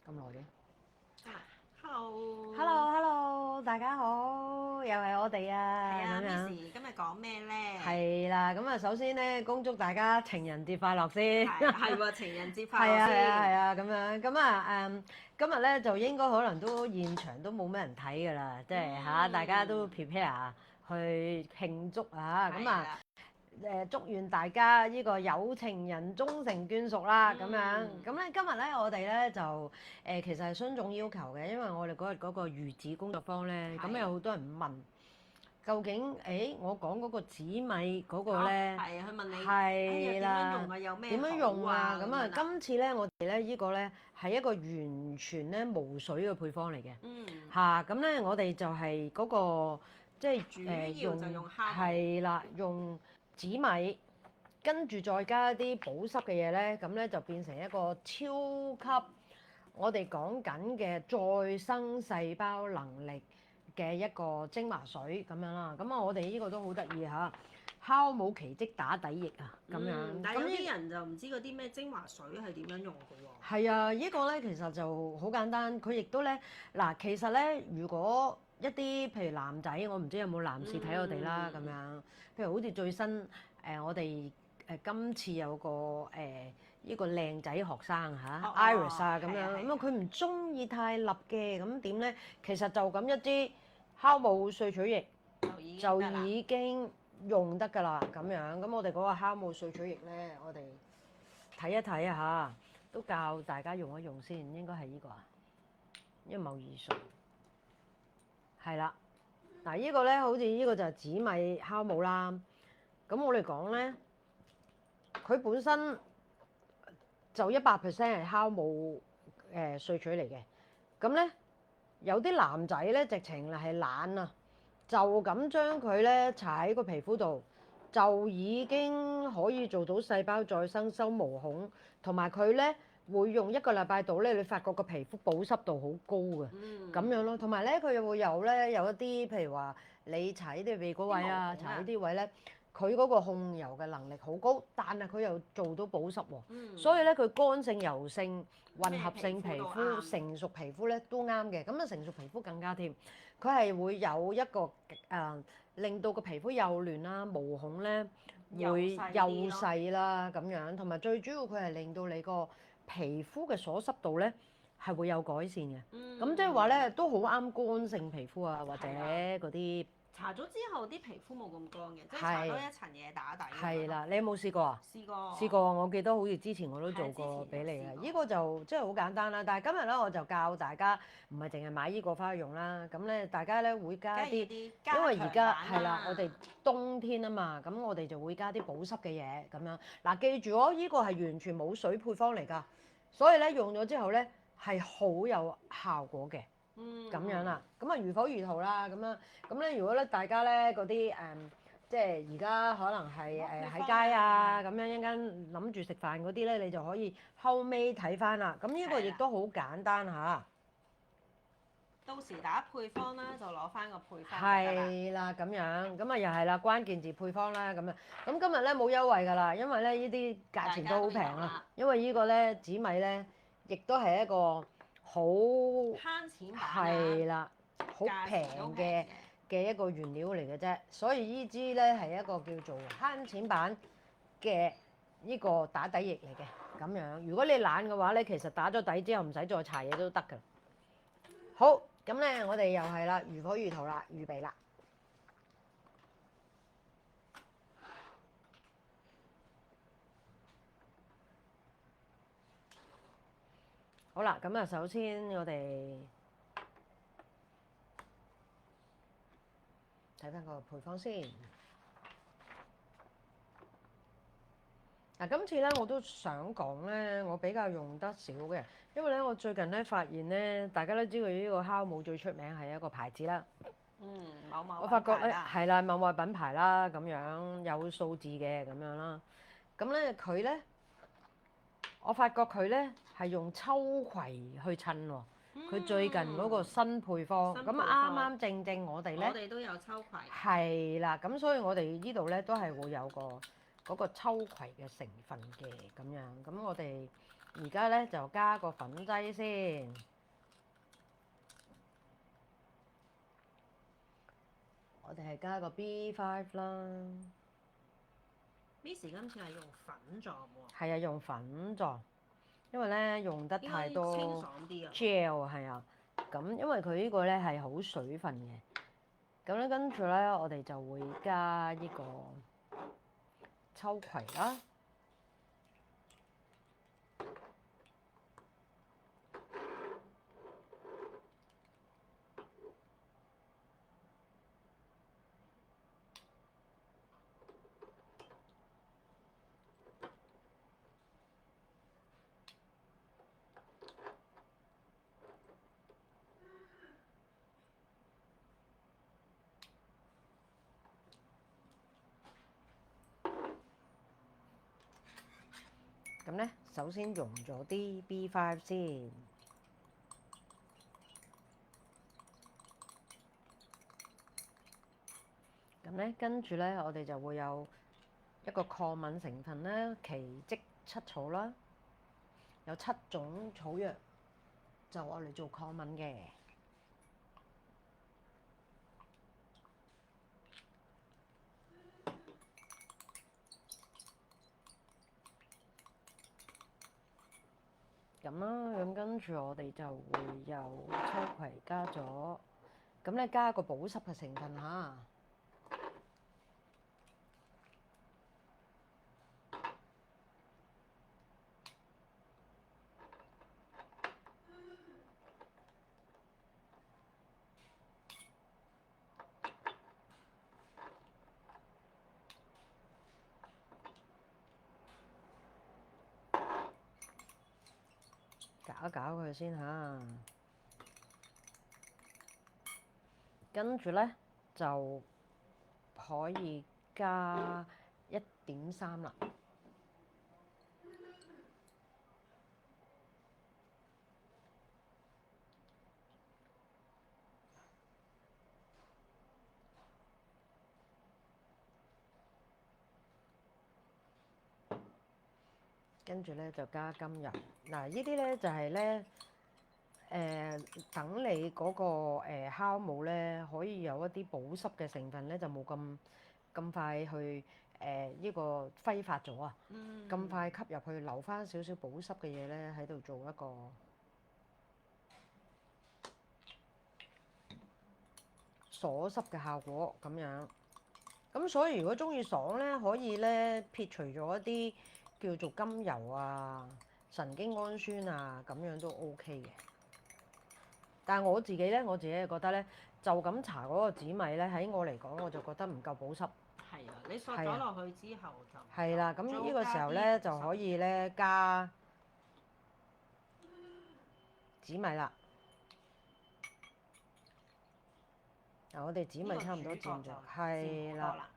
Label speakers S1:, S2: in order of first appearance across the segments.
S1: 咁耐嘅。
S2: Hello，
S1: Hello，大家好，又係我哋啊，
S2: 係啊
S1: 咁樣。
S2: ，Miss 今日講咩咧？
S1: 係啦，咁啊，首先咧，恭祝大家情人節快樂先。
S2: 係喎，情人節快
S1: 係啊，係啊，係
S2: 樂先。
S1: 啊，咁樣，咁啊，今日咧就應該可能都現場都冇咩人睇㗎啦，即係大家都 prepare 去慶祝啊，咁啊。
S2: 係啦，
S1: 祝願大家呢個有情人終成眷屬啦，咁樣。咁咧今日咧我哋咧就其實係徇眾要求嘅，因為我哋嗰日嗰個魚子工作坊咧，咁有好多人問究竟我講嗰個紫米嗰個咧，
S2: 係啊，佢問你
S1: 係啦，
S2: 點樣用啊？有咩
S1: 點樣用啊？咁啊，
S2: 今
S1: 今次咧我哋咧呢個咧係一個完全咧無水嘅配方嚟嘅，咁咧我哋就係嗰個即係
S2: 主要就用蝦
S1: 係啦，用紫米，跟住再加一啲保濕嘅嘢咧，咁咧就變成一個超級我哋講緊嘅再生細胞能力嘅一個精華水咁樣啦。咁啊，我哋呢個都好得意嚇，酵母奇蹟打底液啊咁樣。
S2: 但係有啲人就唔知嗰啲咩精華水係點樣用嘅喎。
S1: 係啊，呢個咧其實就好簡單，佢亦都咧嗱，其實咧如果一啲譬如男仔，我唔知有冇男士睇我哋啦咁樣，譬如好似最新我哋今次有個呢個靚仔學生嚇 Iris 啊咁樣，咁啊佢唔中意太立嘅，咁點咧？其實就咁一支酵母萃取液就已經用得㗎啦，咁樣。咁我哋嗰個酵母萃取液咧，我哋睇一睇啊嚇。都教大家用一用先，應該係呢個啊，因為某二醇係啦。嗱，呢個咧好似呢個就係紫米酵母啦。咁我哋講咧，佢本身就100% 係酵母萃取嚟嘅。咁咧有啲男仔咧直情係懶啊，就咁將佢咧搽喺個皮膚度，就已經可以做到細胞再生、收毛孔，同埋佢咧會用1個禮拜度咧，你發覺個皮膚保濕度好高嘅，咁樣咯。同埋咧佢又會有咧有一啲，譬如話你搽呢啲鼻嗰位啊，搽呢啲位咧，佢嗰個控油嘅能力好高，但係佢又做到保濕喎。所以咧佢乾性、油性、混合性皮膚、成熟皮膚咧都啱嘅。咁啊成熟皮膚更加添，佢係會有一個令到個皮膚幼嫩啦，毛孔咧會幼細啦咁樣，同埋最主要佢係令到你個皮膚嘅鎖濕度咧係會有改善嘅。咁即係話咧都好啱乾性皮膚啊，或者嗰啲。
S2: 搽咗之後啲皮膚冇咁乾嘅，即係搽多一層嘢打底。
S1: 係啦，你有冇試過啊？
S2: 試過。
S1: 試過，我記得好似之前我都做過俾你嘅。呢個就即係好簡單啦。但係今日咧我就教大家唔係淨係買呢個翻去用啦。咁咧大家咧會加啲，因為而家係啦，我哋冬天啊嘛，咁我哋就會加啲保濕嘅嘢咁樣。嗱，記住哦，呢個係完全冇水配方嚟㗎，所以咧用咗之後咧係好有效果嘅。咁樣啦，咁啊如火如荼啦，咁樣咁咧，如果咧大家咧嗰啲即係而家可能係喺街啊咁樣一間諗住食飯嗰啲咧，你就可以後尾睇翻啦。咁呢個亦都好簡單嚇。
S2: 到時打配方啦，就攞翻個配方。
S1: 係啦，咁樣咁啊又係啦，關鍵字配方啦咁樣。咁今日咧冇優惠㗎啦，因為咧呢啲價錢都好平啊。因為呢個咧紫米咧，亦都係一個好
S2: 慳錢版
S1: 係啦，好平嘅一個原料嚟嘅啫，所以呢支咧係一個叫做慳錢版嘅呢個打底液嚟嘅咁樣。如果你懶嘅話咧，其實打咗底之後唔使再搽嘢都得㗎。好，咁咧我哋又係啦，如火如荼啦，預備啦。好啦，咁啊，首先我哋睇翻個配方先。嗱，今次咧我都想講咧，我比較用得少嘅，因為咧我最近咧發現咧，大家都知道呢個酵母最出名係一個牌子啦。
S2: 某某。
S1: 我發覺咧係啦，某某品牌啦，咁樣有數字嘅咁樣啦。咁咧佢咧，我發覺佢咧係用秋葵去襯喎。佢最近嗰個新配方，咁啱正我哋咧，
S2: 我哋都有秋葵。
S1: 係啦，咁所以我哋呢度咧都係會有個嗰個秋葵嘅成分嘅咁樣。咁我哋而家咧就加個粉劑先。我哋係加個 B5 啦。
S2: Miss 今次係用粉狀喎。
S1: 係啊，用粉狀，因為咧用得太多
S2: 清爽啲啊。
S1: gel 係啊，咁因為佢呢個咧係好水分嘅，咁咧跟住咧我哋就會加呢個秋葵啦。咁咧，首先溶咗啲 B5 先，咁咧跟住咧，我哋就會有一個抗敏成分咧，奇蹟七草啦，有7種草藥，就我嚟做抗敏嘅。咁啦，咁跟住我哋就會有秋葵加咗，咁咧加一個保濕嘅成分嚇。搞一搞佢先嚇，跟住咧就可以加1.3啦。跟住咧就加甘油。嗱，呢啲咧就係咧等你嗰個酵母咧可以有一啲保濕嘅成分咧，就冇咁快去呢個揮發咗啊！咁快吸入去，留翻少少保濕嘅嘢咧，喺度做一個鎖濕嘅效果咁樣。咁所以如果中意爽咧，可以咧撇除咗一啲叫做甘油啊、神經氨酸啊，咁樣都 OK 嘅。但係我自己係覺得咧，就咁搽嗰個紫米咧，喺我嚟講我就覺得唔夠保濕。
S2: 係啊，你索咗落去之後就
S1: 係啦，咁呢個時候咧就可以咧加紫米啦。嗱，我哋紫米差唔多佔咗，係啦。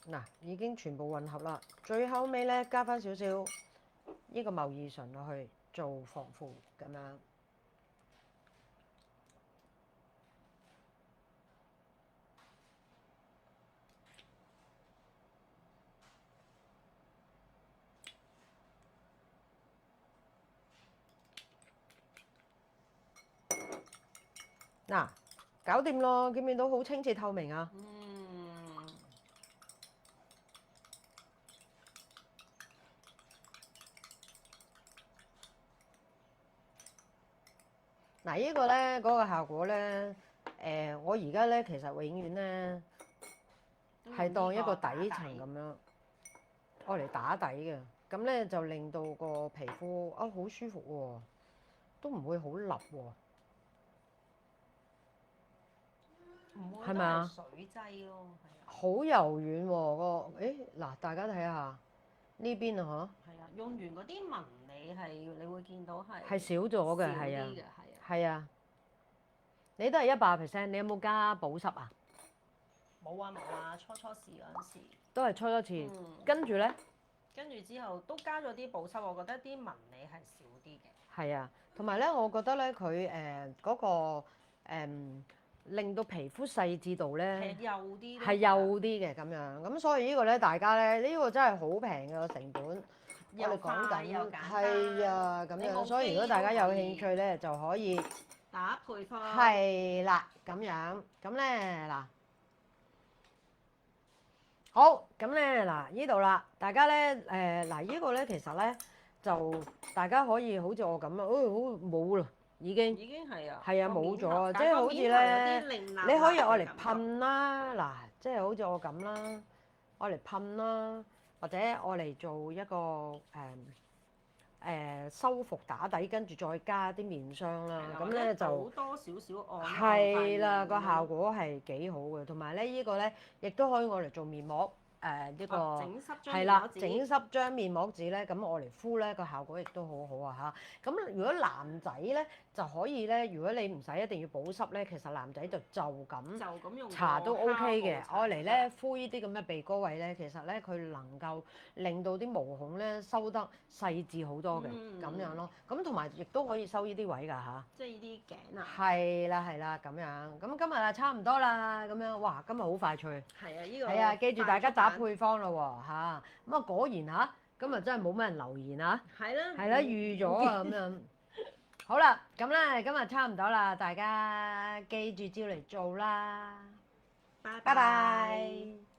S1: 嗱，已經全部混合啦。最後尾咧加翻少少呢個茂葉醇落去做防腐咁樣。嗱，搞掂咯，見唔見到好清澈透明啊？嗱，呢個咧嗰個效果咧，我而家咧其實永遠咧係當一個底層咁樣，愛嚟打底嘅，咁咧就令到個皮膚好舒服喎，都唔會好立喎。
S2: 唔會
S1: 係咪啊？
S2: 水劑咯，係啊。
S1: 好柔軟喎嗱，大家睇下呢邊啊
S2: 係啊，用完嗰啲紋你會見到係
S1: 少咗嘅，係啊，係啊。你都係100%，你有冇加保濕啊？
S2: 冇啊，初試嗰陣時。
S1: 都係初一次，跟住咧？
S2: 跟住之後都加咗啲保濕，我覺得啲紋理係少啲嘅。
S1: 係啊，同埋咧，我覺得咧佢嗰個令到皮膚細緻度咧
S2: 係幼啲咯，
S1: 係幼啲嘅咁樣。咁所以呢個咧，大家咧呢個真係好平嘅個成本。我
S2: 又
S1: 哋講緊
S2: 快又簡單。
S1: 係啊咁樣，
S2: 你冇
S1: 所以如果
S2: 機
S1: 大家有
S2: 都可以
S1: 興趣咧，就可以
S2: 打配方。
S1: 係啦咁樣。咁咧嗱，好咁咧嗱，呢度啦，大家咧嗱呢個咧其實咧就大家可以好似我咁啊，好冇啦已經。
S2: 已經係啊，
S1: 係啊
S2: 個
S1: 冇咗啊，
S2: 面頭
S1: 即係好似咧，
S2: 但係個面頭有啲令辣
S1: 你可以
S2: 辣
S1: 愛嚟
S2: 嘅感覺
S1: 噴啦，嗱，即係好似我咁啦，愛嚟噴啦，或者愛嚟做一個修復打底，跟住再加啲面霜啦，咁咧就
S2: 好多少少按
S1: 係啦，個效
S2: 果
S1: 果係幾好嘅，同埋咧呢個咧亦都可以愛嚟做面膜。呢個
S2: 整濕張
S1: 係啦，
S2: 面膜紙
S1: 整濕張面膜紙咧，咁我嚟敷咧個效果亦都好好啊嚇。咁如果男仔咧就可以咧，如果你唔使一定要保濕咧，其實男仔就咁
S2: 就咁用
S1: 搽都 OK 嘅。
S2: 我
S1: 愛嚟咧敷呢啲咁嘅鼻哥位咧，其實咧佢能夠令到啲毛孔咧收得細緻好多嘅咁樣咯。咁同埋亦都可以收呢啲位㗎嚇。
S2: 即係呢啲頸啊。
S1: 係啦咁樣。咁今日啊差唔多啦，咁樣哇今日好快脆。
S2: 係啊，呢個
S1: 係啊，記住大家打
S2: 快
S1: 配方咯喎嚇，咁啊果然嚇，今日真係冇乜人留言啊，
S2: 速係啦，
S1: 係啦預咗啊咁樣。好啦，咁咧今日差唔多啦，大家記住照嚟做啦，
S2: 拜
S1: 拜拜。